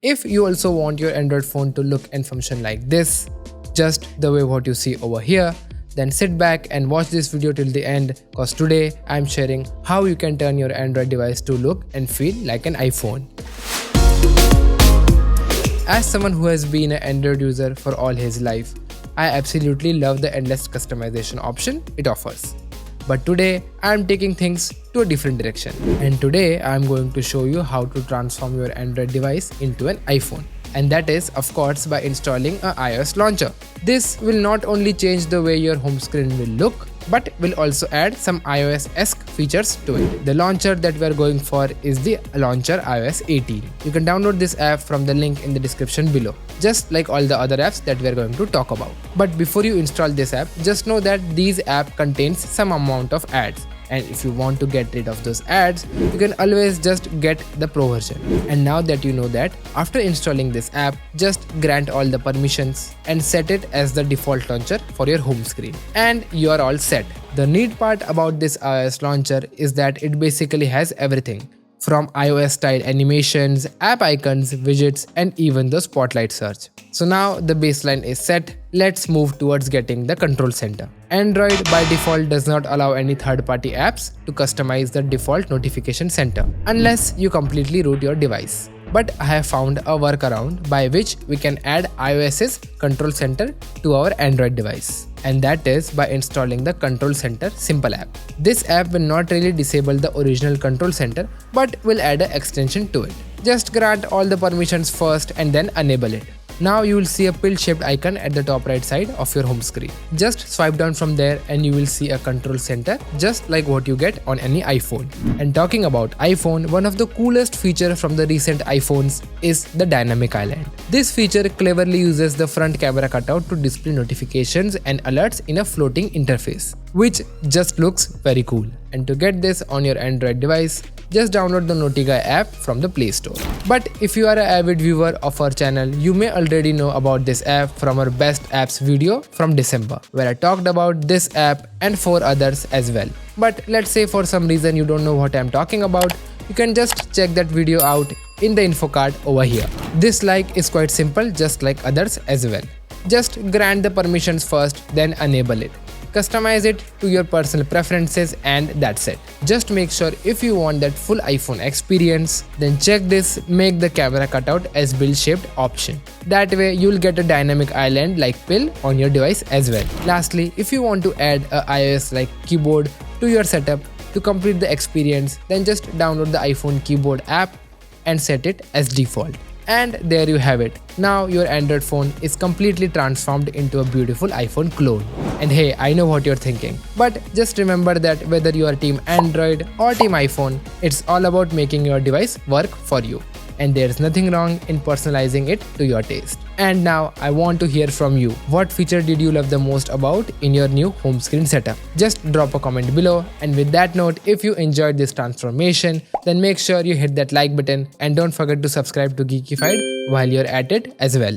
If you also want your Android phone to look and function like this, just the way what you see over here, then sit back and watch this video till the end, cause today I'm sharing how you can turn your Android device to look and feel like an iPhone. As someone who has been an Android user for all his life, I absolutely love the endless customization option it offers. But today I am taking things to a different direction. And today I am going to show you how to transform your Android device into an iPhone. And that is, of course, by installing a iOS launcher. This will not only change the way your home screen will look, but will also add some iOS-esque features to it. The launcher that we are going for is the launcher iOS 18. You can download this app from the link in the description below, just like all the other apps that we are going to talk about. But before you install this app, just know that this app contains some amount of ads. And if you want to get rid of those ads, you can always just get the pro version. And now that you know that, after installing this app, just grant all the permissions and set it as the default launcher for your home screen. And you are all set. The neat part about this iOS launcher is that it basically has everything, from iOS style animations, app icons, widgets, and even the spotlight search. So now the baseline is set, let's move towards getting the control center. Android by default does not allow any third-party apps to customize the default notification center unless you completely root your device. But I have found a workaround by which we can add iOS's control center to our Android device. And that is by installing the Control Center Simple app. This app will not really disable the original control center, but will add an extension to it. Just grant all the permissions first and then enable it. Now you will see a pill-shaped icon at the top right side of your home screen. Just swipe down from there and you will see a control center just like what you get on any iPhone. And talking about iPhone, one of the coolest features from the recent iPhones is the dynamic island. This feature cleverly uses the front camera cutout to display notifications and alerts in a floating interface, which just looks very cool. And to get this on your Android device, just download the Notigai app from the Play Store. But if you are an avid viewer of our channel, you may already know about this app from our best apps video from December, where I talked about this app and 4 others as well. But let's say for some reason you don't know what I'm talking about, you can just check that video out in the info card over here. This is quite simple, just like others as well. Just grant the permissions first, then enable it. Customize it to your personal preferences and that's it. Just make sure if you want that full iPhone experience, then check this make the camera cutout as bill shaped option. That way you'll get a dynamic island like pill on your device as well. Lastly, if you want to add a iOS like keyboard to your setup to complete the experience, then just download the iPhone keyboard app and set it as default. And there you have it. Now your Android phone is completely transformed into a beautiful iPhone clone. And hey, I know what you're thinking, but just remember that whether you are team Android or team iPhone, it's all about making your device work for you. And there's nothing wrong in personalizing it to your taste. And now I want to hear from you. What feature did you love the most about in your new home screen setup? Just drop a comment below. And with that note, if you enjoyed this transformation, then make sure you hit that like button and don't forget to subscribe to Geekified while you're at it as well.